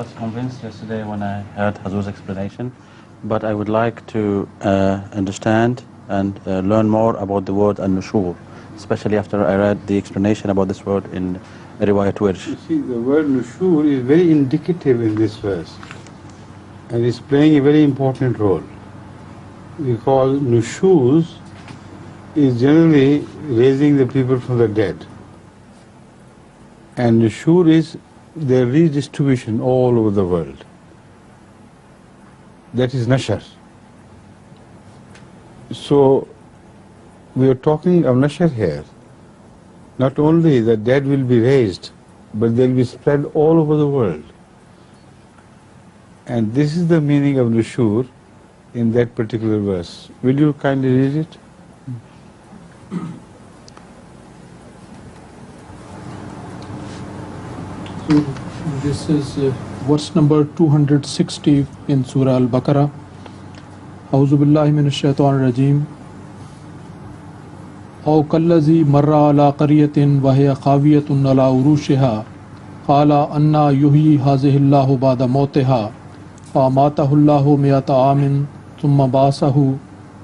was convinced yesterday when I heard Hazur's explanation, but I would like to understand and learn more about the word al-nushur, especially after I read the explanation about this word in Riwayat Wirsh. You see, the word nushur is very indicative in this verse, and is playing a very important role, because nushuz is generally raising the people from the dead, and nushur is their redistribution all over the world. That is nashar. So we are talking of nashar here. Not only the dead will be raised, but they will be spread all over the world. And this is the meaning of nushur in that particular verse. Will you kindly read it? So this is verse number 260 in Surah Al-Baqarah. A'udhu billahi minash shaitanir rajeem. أو كالذي مر على قرية وهي خاوية على عروشها قال أنى يحيي هذه الله بعد موتها فأماته الله 100 عام ثم بعثه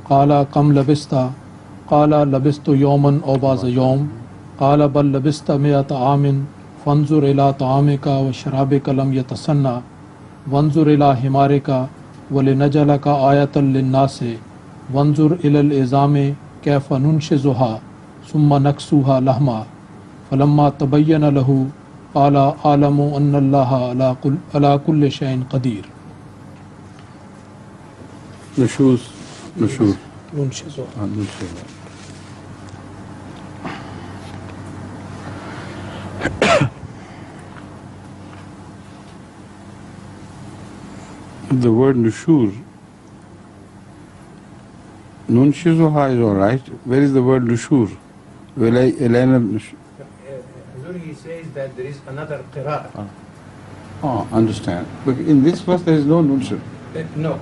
قال كم لبثت قال لبثت يوما أو بعض يوم قال بل لبثت 100 عام فانظر إلى طعامك وشرابك لم يتسنى وانظر إلى حمارك ولنجعلك آية للناس وانظر إلى العظام كيف ننشزها ثم نكسوها لحما فلما تبين له قال أعلم أن الله على كل شيء قدير. Nushur. ننشزها. The word nushur, nunshizuha is all right. Where is the word nushur? He says that there is another qira'ah. Oh, understand. But in this verse there is no nushur. No,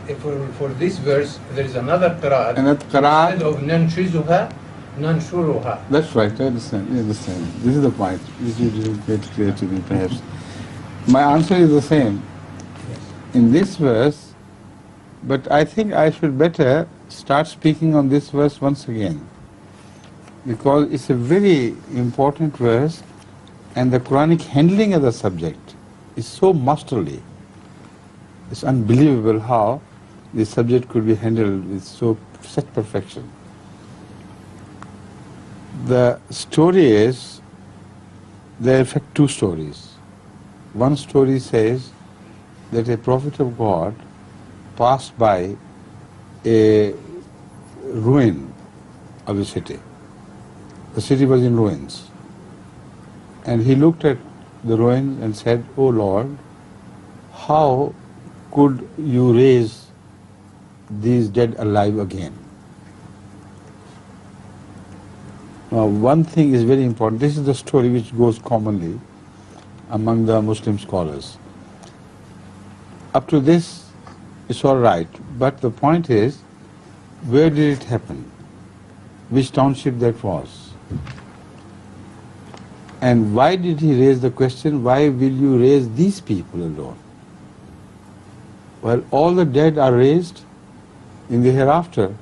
for this verse there is another qira'ah. Another qira'ah. Instead of nanshizuha, nanshuruha. That's right, I understand. This is the point, which you didn't get clear to me perhaps. My answer is the same. Yes. In this verse, but I think I should better start speaking on this verse once again, because it's a very important verse, and the Quranic handling of the subject is so masterly. It's unbelievable how this subject could be handled with such perfection. The story is, there are in fact two stories. One story says that a prophet of God passed by a ruin of a city. The city was in ruins. And he looked at the ruins and said, "Oh Lord, how could you raise these dead alive again?" Now, one thing is very important. This is the story which goes commonly among the Muslim scholars. Up to this, it's all right. But the point is, where did it happen? Which township that was? And why did he raise the question, why will you raise these people alone? Well, all the dead are raised in the hereafter.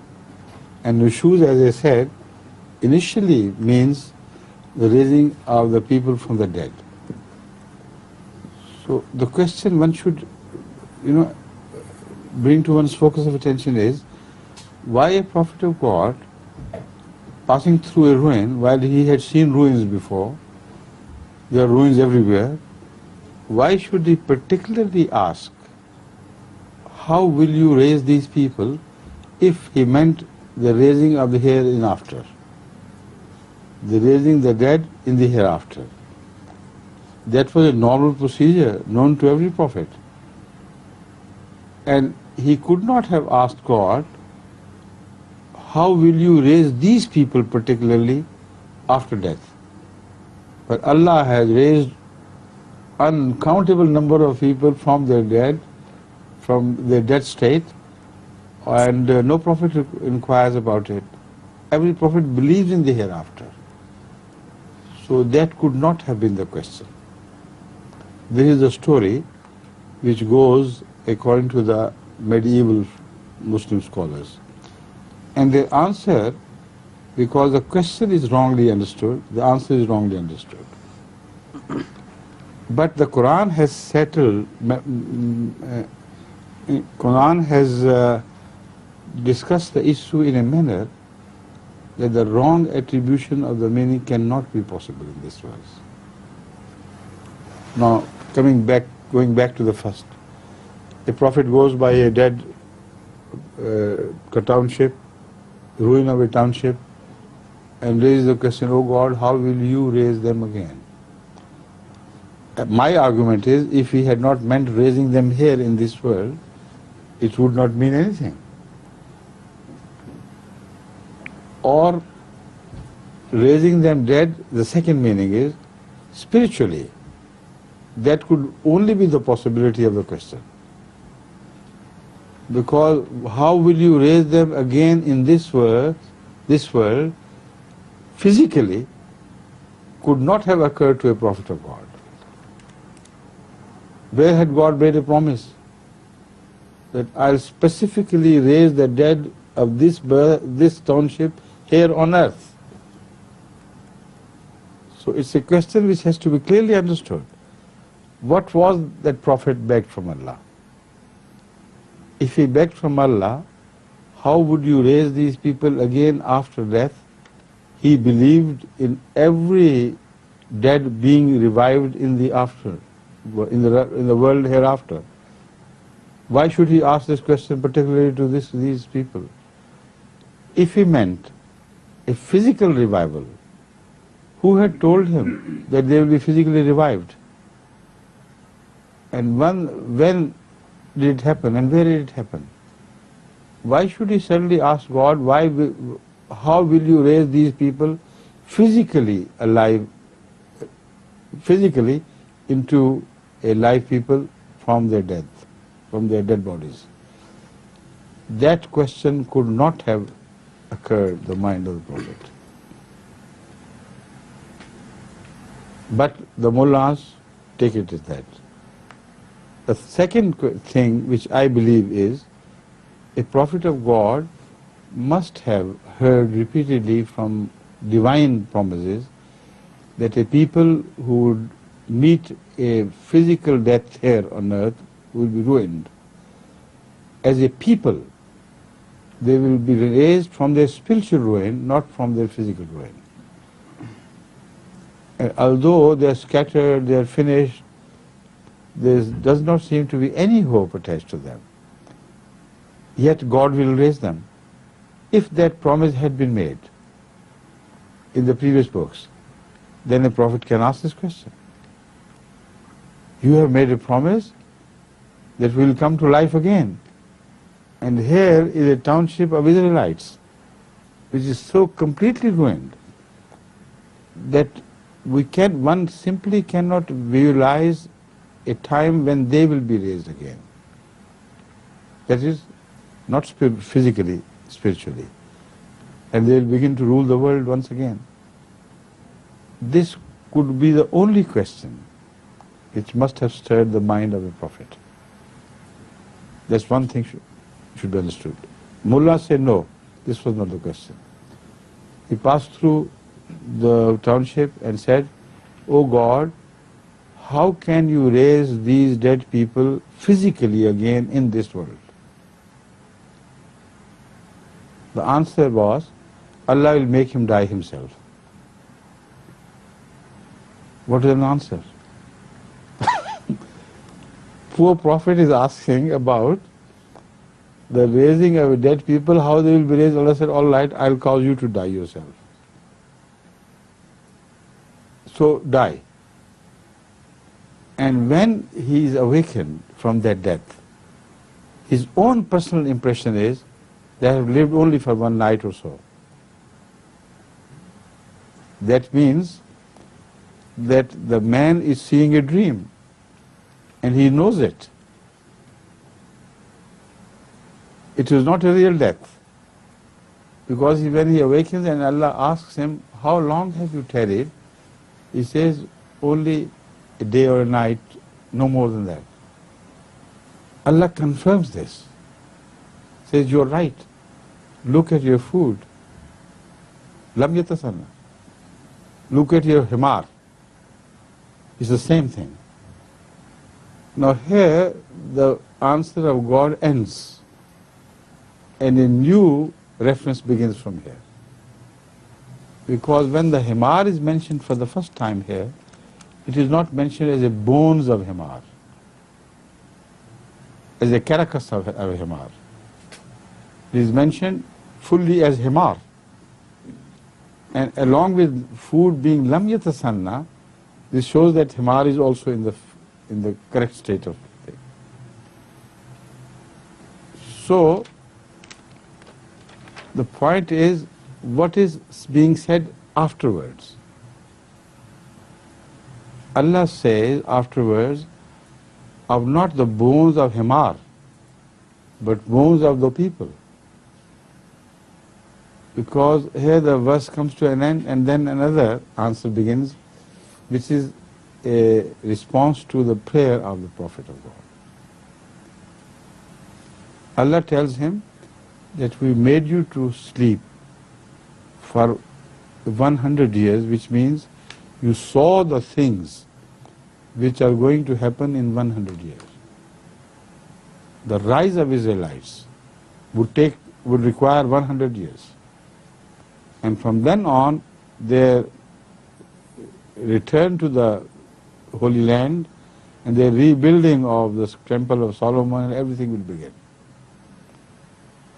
And nushuz, as I said, initially means the raising of the people from the dead. So the question one should, bring to one's focus of attention is, why a prophet of God passing through a ruin while he had seen ruins before? There are ruins everywhere. Why should he particularly ask, how will you raise these people, if he meant the raising of the hereafter, the raising the dead in the hereafter? That was a normal procedure known to every prophet. And he could not have asked God, how will you raise these people particularly after death? But Allah has raised uncountable number of people from their dead state, and no prophet inquires about it. Every prophet believes in the hereafter. So that could not have been the question. This is the story which goes according to the medieval Muslim scholars. And they answer, because the question is wrongly understood, the answer is wrongly understood. But the Quran has settled, Quran has discussed the issue in a manner that the wrong attribution of the meaning cannot be possible in this verse. Now, going back to the first, a prophet goes by a dead township, ruin of a township, and raises the question, "Oh God, how will you raise them again?" My argument is, if he had not meant raising them here in this world, it would not mean anything. Or raising them dead, the second meaning is spiritually. That could only be the possibility of the question. Because how will you raise them again in this world, physically, could not have occurred to a prophet of God. Where had God made a promise that I'll specifically raise the dead of this township here on earth? So it's a question which has to be clearly understood. What was that prophet begged from Allah? If he begged from Allah, how would you raise these people again after death? He believed in every dead being revived in the after, in the world hereafter. Why should he ask this question particularly to these people? If he meant a physical revival, who had told him that they will be physically revived? And when did it happen and where did it happen? Why should he suddenly ask God, how will you raise these people physically alive, physically into a live people from their death, from their dead bodies? That question could not have occurred in the mind of the Prophet. But the mullahs take it as that. The second thing which I believe is, a prophet of God must have heard repeatedly from divine promises that a people who would meet a physical death here on earth will be ruined. As a people, they will be raised from their spiritual ruin, not from their physical ruin. And although they are scattered, they are finished, there does not seem to be any hope attached to them. Yet God will raise them. If that promise had been made in the previous books, then a prophet can ask this question. You have made a promise that we will come to life again. And here is a township of Israelites which is so completely ruined that one simply cannot visualize a time when they will be raised again. That is, not physically, spiritually. And they will begin to rule the world once again. This could be the only question which must have stirred the mind of a prophet. That's one thing should be understood. Mullah said no, this was not the question. He passed through the township and said, "Oh God, how can you raise these dead people physically again in this world?" The answer was, Allah will make him die himself. What is an answer? Poor prophet is asking about the raising of dead people, how they will be raised. Allah said, all right, I'll cause you to die yourself. So die. And when he is awakened from that death, his own personal impression is they have lived only for one night or so. That means that the man is seeing a dream and he knows it. It is not a real death. Because when he awakens and Allah asks him, how long have you tarried? He says, only a day or a night, no more than that. Allah confirms this. Says, you're right. Look at your food. Lam yatasanna. Look at your himar. It's the same thing. Now here, the answer of God ends, and a new reference begins from here. Because when the himar is mentioned for the first time here, it is not mentioned as a bones of himar, as a carcass of himar. It is mentioned fully as himar. And along with food being lam yatasanna, this shows that himar is also in the correct state of thing. So, the point is, what is being said afterwards? Allah says afterwards, of not the bones of himar, but bones of the people. Because here the verse comes to an end, and then another answer begins, which is a response to the prayer of the Prophet of God. Allah tells him that we made you to sleep for 100 years, which means you saw the things which are going to happen in 100 years. The rise of Israelites would require 100 years. And from then on, their return to the Holy Land and their rebuilding of the Temple of Solomon and everything will begin.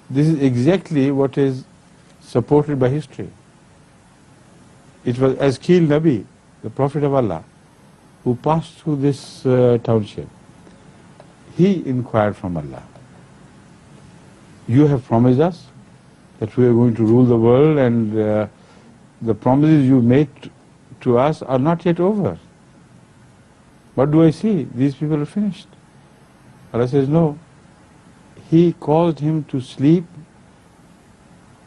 This is exactly what is supported by history. It was Azkil Nabi, the Prophet of Allah, who passed through this township. He inquired from Allah, you have promised us that we are going to rule the world, and the promises you made to us are not yet over. What do I see? These people are finished. Allah says, no. He caused him to sleep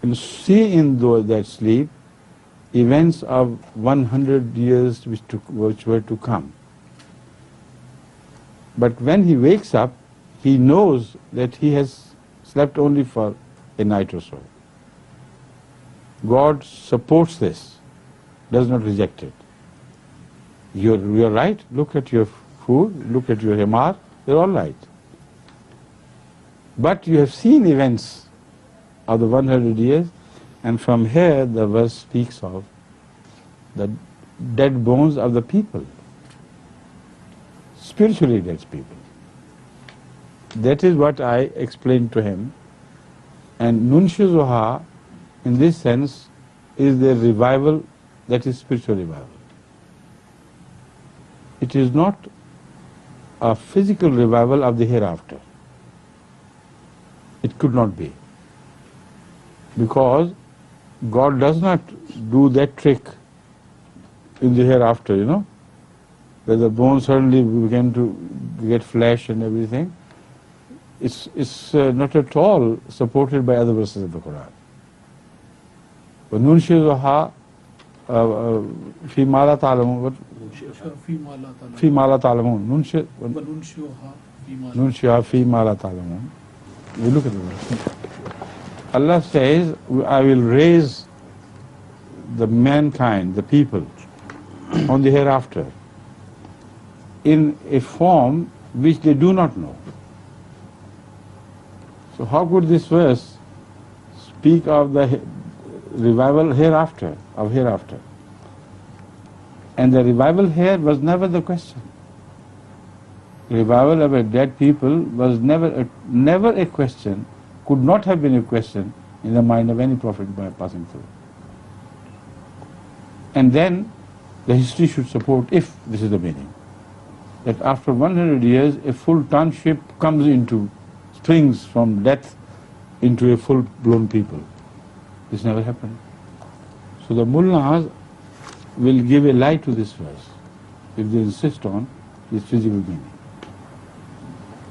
and see in that sleep events of 100 years which were to come. But when he wakes up, he knows that he has slept only for a night or so. God supports this, does not reject it. You're right, look at your food, look at your himar, they're all right. But you have seen events of the 100 years, and from here the verse speaks of the dead bones of the people, spiritually dead people. That is what I explained to him. And nunshizuha, in this sense, is the revival that is spiritual revival. It is not a physical revival of the hereafter. It could not be. Because God does not do that trick in the hereafter, where the bones suddenly begin to get flesh and everything. It's not at all supported by other verses of the Quran. وَنُنْشِرُهَا فِي مَا لَا تَعْلَمُونَ فِي مَا لَا تَعْلَمُونَ نُنْشِرُهَا فِي مَا لَا تَعْلَمُونَ. We look at the verse. Allah says, I will raise the mankind, the people, on the hereafter in a form which they do not know. So how could this verse speak of the revival hereafter, of hereafter? And the revival here was never the question. Revival of a dead people was never a question, could not have been a question in the mind of any prophet by passing through. And then the history should support, if this is the meaning, that after 100 years a full township springs from death into a full-blown people. This never happened. So the mullahs will give a lie to this verse if they insist on its physical meaning.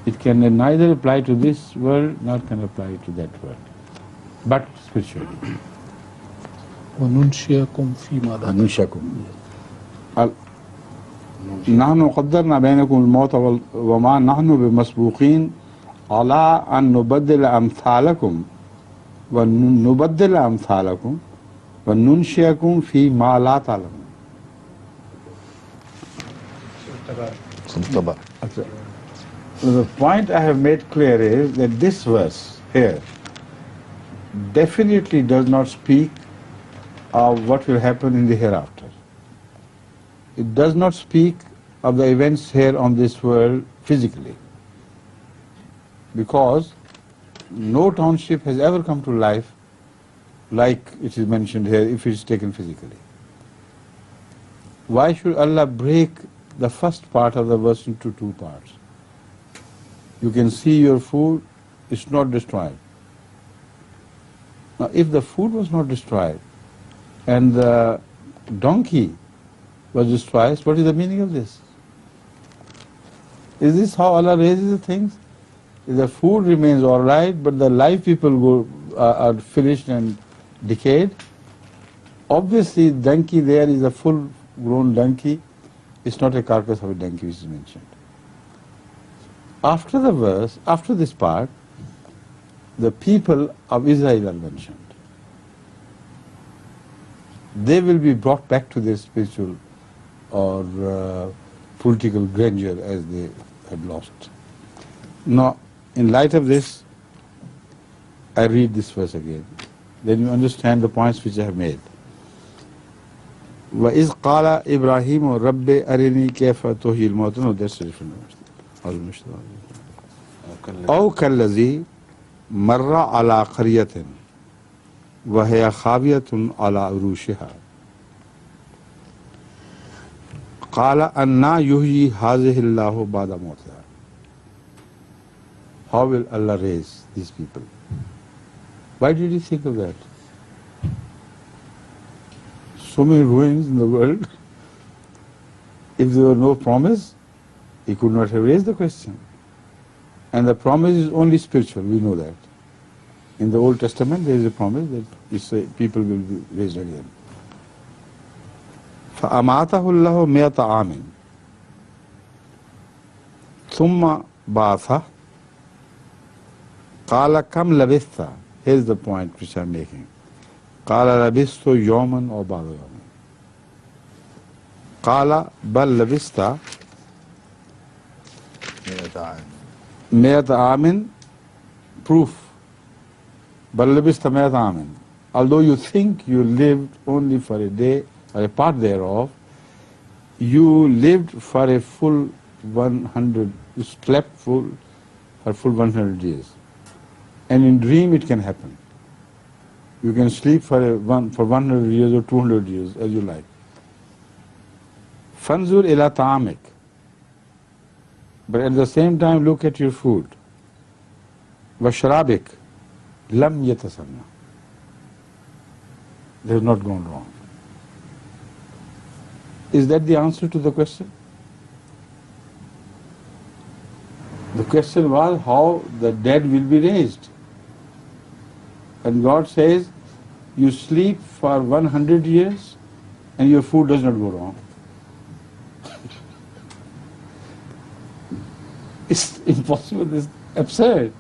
It can neither apply to this world nor can apply to that world, but spiritually. وَنُنْشِئَكُمْ فِي مَا لَا تَعْلَمُونَ. نحن قدرنا بينكم الموت وما نحن بمسبوقين عَلَىٰ أَن نُبَدِّلَ أَمْثَالَكُمْ وَنُبَدِّلَ أَمْثَالَكُمْ وَنُنْشِئَكُمْ فِي مَا لَا تَعْلَمُونَ. The point I have made clear is that this verse here definitely does not speak of what will happen in the hereafter. It does not speak of the events here on this world physically, because no township has ever come to life like it is mentioned here if it is taken physically. Why should Allah break the first part of the verse into two parts? You can see your food is not destroyed. Now, if the food was not destroyed and the donkey was destroyed, what is the meaning of this? Is this how Allah raises the things? If the food remains all right, but the live people are finished and decayed, obviously donkey there is a full-grown donkey. It's not a carcass of a donkey which is mentioned. After the verse, after this part, the people of Israel are mentioned. They will be brought back to their spiritual or political grandeur as they had lost. Now, in light of this, I read this verse again. Then you understand the points which I have made. وَإِذْ قَالَ إِبْرَاهِيمُ رَبِّ أَرِنِي كَيْفَ تُحْيِي الْمَوْتَى. No, that's a different verse. أَوْ كَالَّذِي مَرَّ عَلَى قَرْيَةٍ وَهِيَ خَاوِيَةٌ عَلَى عُرُوشِهَا قَالَ أَنَّى يُحْيِي هَٰذِهِ اللَّهُ بَعْدَ مَوْتِهَا. How will Allah raise these people? Why did he think of that? So many ruins in the world. If there were no promise, he could not have raised the question. And the promise is only spiritual, we know that. In the Old Testament there is a promise that people will be raised again. فَأَمَاتَهُ اللَّهُ مِئَةَ عَامٍ ثُمَّ بَعَثَهُ قَالَ كَمْ لَبِثْتَ. Here's the point which I'm making. قَالَ لَبِثْتُ يَوْمًا أَوْ بَعْضَ يَوْمٍ. قَالَ بَلْ لَبِثْتَ مِئَةَ عَامٍ. Proof. بَلْ لَبِثْتَ مِئَةَ عَامٍ. Although you think you lived only for a day or a part thereof, you lived for a full 100, you slept for full 100 years. And in dream it can happen. You can sleep for 100 years or 200 years as you like. فَانْظُرْ إِلَى طَعَامِكَ. But at the same time look at your food. وَشَرَابِكَ لَمْ يَتَسَنَّى. They have not gone wrong. Is that the answer to the question? The question was how the dead will be raised. And God says, you sleep for 100 years and your food does not go wrong. It's impossible, it's absurd.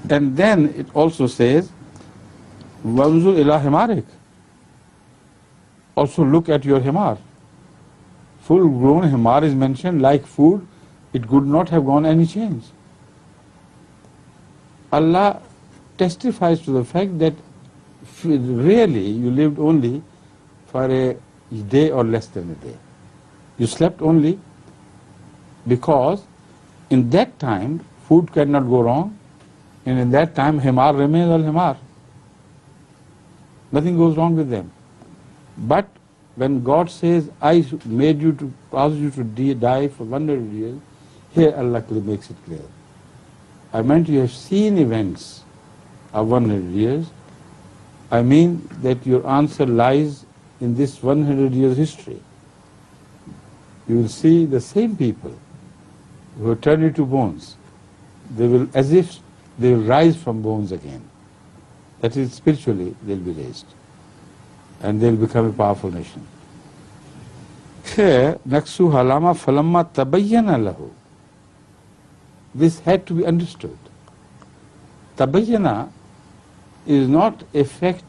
And then it also says, وَانْظُرْ إِلَى حِمَارِكَ. Also look at your himar. Full-grown himar is mentioned like food. It could not have gone any change. Allah testifies to the fact that really you lived only for a day or less than a day. You slept only because in that time food cannot go wrong, and in that time himar remains al-himar. Nothing goes wrong with them. But when God says, I made you to cause you to die for 100 years, here Allah makes it clear. I meant you have seen events of 100 years. I mean that your answer lies in this 100 years history. You will see the same people who will turn into bones. They will, as if they will rise from bones again. That is, spiritually they will be raised. And they will become a powerful nation. Here, Naksu Halama Falamma Tabayyana Lahu. this had to be understood. Tabayyana is not a fact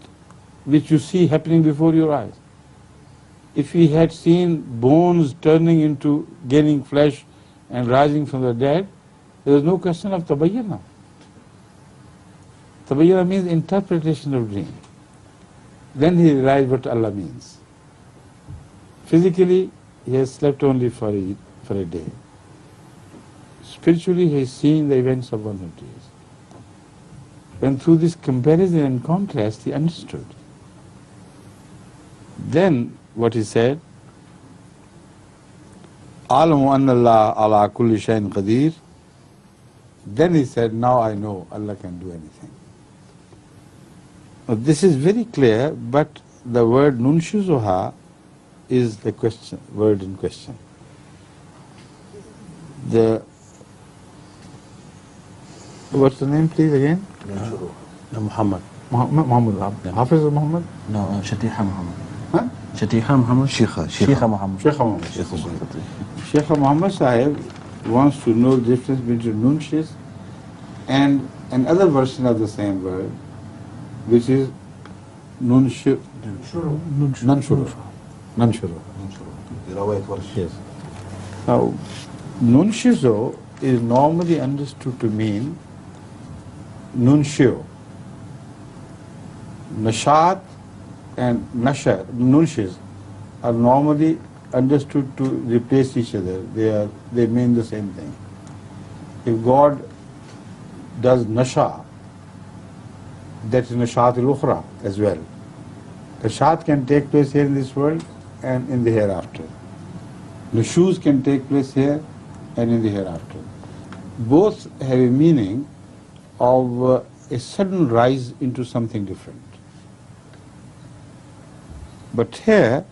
which you see happening before your eyes. If he had seen bones turning into gaining flesh and rising from the dead, there is no question of tabayyana. Tabayyana means interpretation of dream. Then he realized what Allah means. Physically, he has slept only for a day. Spiritually, he has seen the events of 100 years. And through this comparison and contrast, he understood. Then, what he said, Alamu anna Allah ala kulli shayin qadir. Then he said, now I know Allah can do anything. Now, this is very clear, but the word nunshizuha is the question, word in question. What's the name, please, again? Muhammad. Muhammad. Hafiz Muhammad? No, Shatiha Muhammad. Huh? Shatiha Muhammad? Sheikha Muhammad. Sheikh Muhammad. Sheikh Muhammad Sahib wants to know the difference between nunshis and another version of the same word, which is nunshuru. Yes. Now, nunshizo is normally understood to mean nunshio. Nashat and nashar, nunshis, are normally understood to replace each other. They mean the same thing. If God does nasha, that is nashat al-ukhra as well. Nashat can take place here in this world and in the hereafter. Nushuz can take place here and in the hereafter. Both have a meaning of a sudden rise into something different. But here,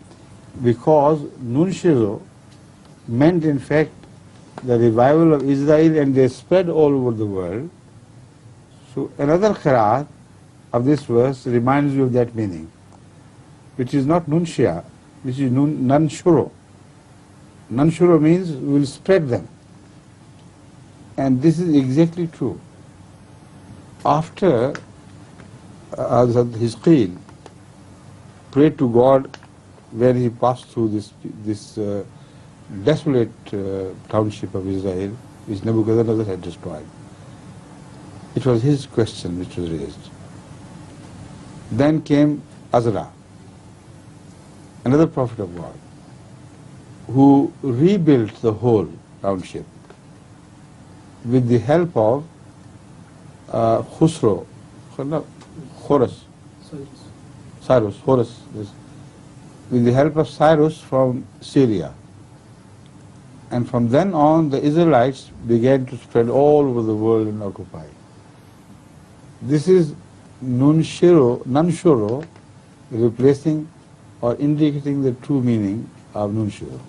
because nunshizo meant in fact the revival of Israel and they spread all over the world, so another qiraat of this verse reminds you of that meaning, which is not nunshia, which is nanshuro. Nanshuro means we will spread them. And this is exactly true. After Hizqeel prayed to God when he passed through this desolate township of Israel, which Nebuchadnezzar had destroyed. It was his question which was raised. Then came Azra, another prophet of God, who rebuilt the whole township with the help of Cyrus, with the help of Cyrus from Syria. And from then on, the Israelites began to spread all over the world and occupy. This is nanshuro, replacing or indicating the true meaning of nunshuro.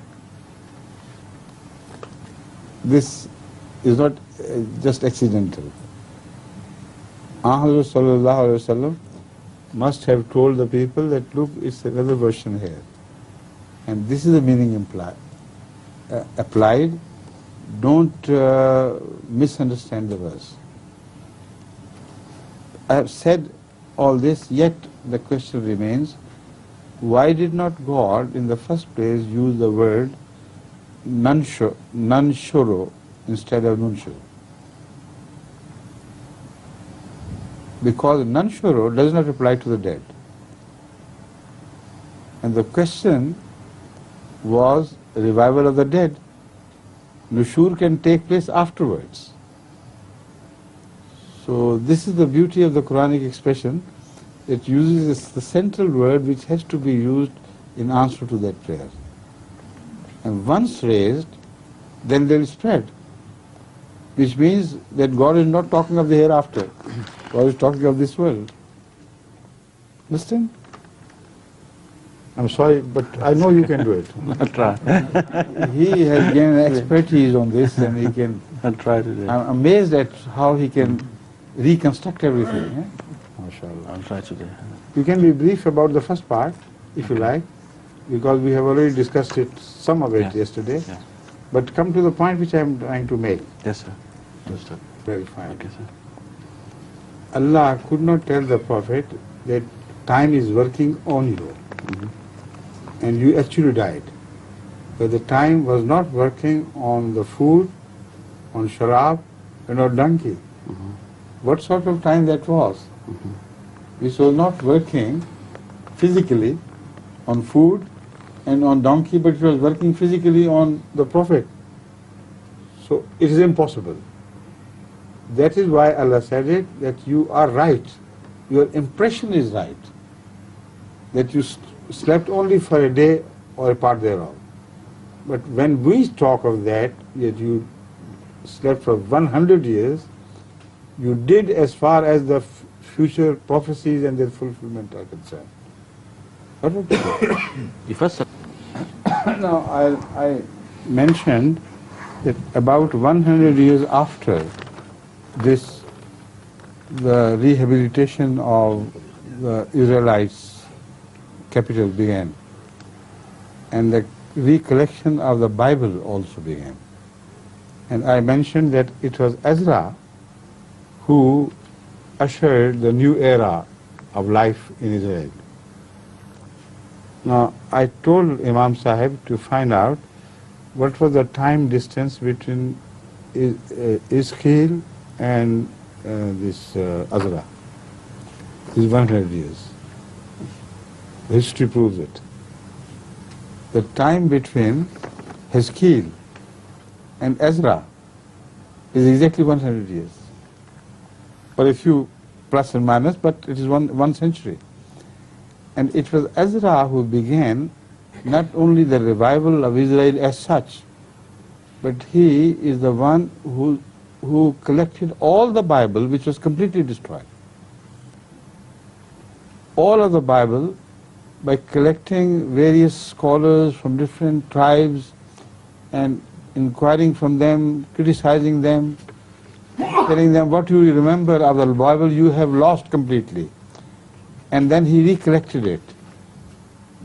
This is not just accidental. Ahmad sallallahu alaihi wasallam must have told the people that, look, it's another version here. And this is the meaning applied. Don't misunderstand the verse. I have said all this, yet the question remains, why did not God in the first place use the word nanshuro instead of nunshuro? Because nanshuro does not apply to the dead. And the question was revival of the dead. Nushur can take place afterwards. So this is the beauty of the Quranic expression. It uses the central word which has to be used in answer to that prayer. And once raised, then they will spread. Which means that God is not talking of the hereafter. God is talking of this world. Understand? I'm sorry, but I know you can do it. I'll try. He has gained expertise on this and he can... I'll try today. I'm amazed at how he can reconstruct everything. Eh? MashaAllah. I'll try today. You can be brief about the first part, if you like, because we have already discussed it, some of it yesterday. Yeah. But come to the point which I am trying to make. Yes, sir. Understood. Very fine. Okay, sir. Allah could not tell the Prophet that time is working on you and you actually died. But the time was not working on the food, on sharab, and on donkey. What sort of time that was? This was not working physically on food and on donkey, but it was working physically on the Prophet. So it is impossible. That is why Allah said it, that you are right. Your impression is right. That you slept only for a day or a part thereof. But when we talk of that you slept for 100 years, you did as far as the future prophecies and their fulfillment are concerned. What would you say? Now, I mentioned that about 100 years after this, the rehabilitation of the Israelites' capital began, and the recollection of the Bible also began. And I mentioned that it was Ezra who ushered the new era of life in Israel. Now, I told Imam Sahib to find out what was the time distance between Iskil and this Ezra. This is 100 years. History proves it. The time between Iskil and Ezra is exactly 100 years. Or a few plus and minus, but it is one century. And it was Ezra who began not only the revival of Israel as such, but he is the one who collected all the Bible which was completely destroyed. All of the Bible, by collecting various scholars from different tribes and inquiring from them, criticizing them, telling them what you remember of the Bible you have lost completely. And then he recollected it.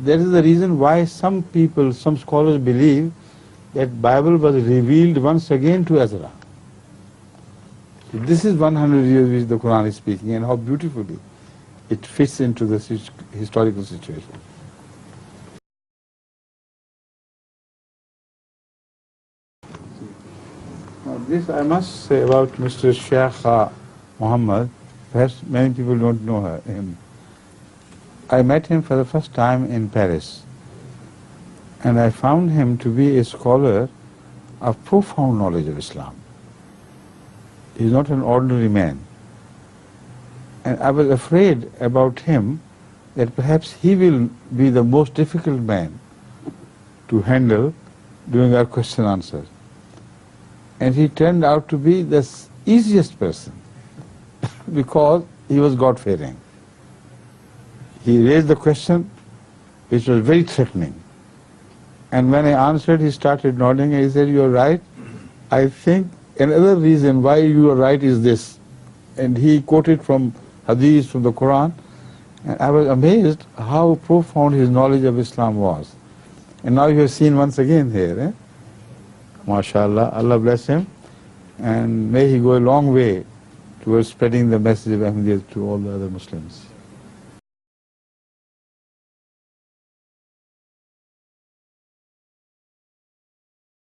That is the reason why some people, some scholars believe that Bible was revealed once again to Ezra. So this is 100 years which the Quran is speaking, and how beautifully it fits into the historical situation. Now this I must say about Mr. Sheikh Muhammad. Perhaps many people don't know him. I met him for the first time in Paris, and I found him to be a scholar of profound knowledge of Islam. He is not an ordinary man. And I was afraid about him that perhaps he will be the most difficult man to handle during our question and answer. And he turned out to be the easiest person because he was God-fearing. He raised the question which was very threatening. And when I answered, he started nodding and he said, "You are right. I think another reason why you are right is this." And he quoted from Hadith, from the Quran. And I was amazed how profound his knowledge of Islam was. And now you have seen once again here. MashaAllah, Allah bless him. And may he go a long way towards spreading the message of Ahmadiyyah to all the other Muslims.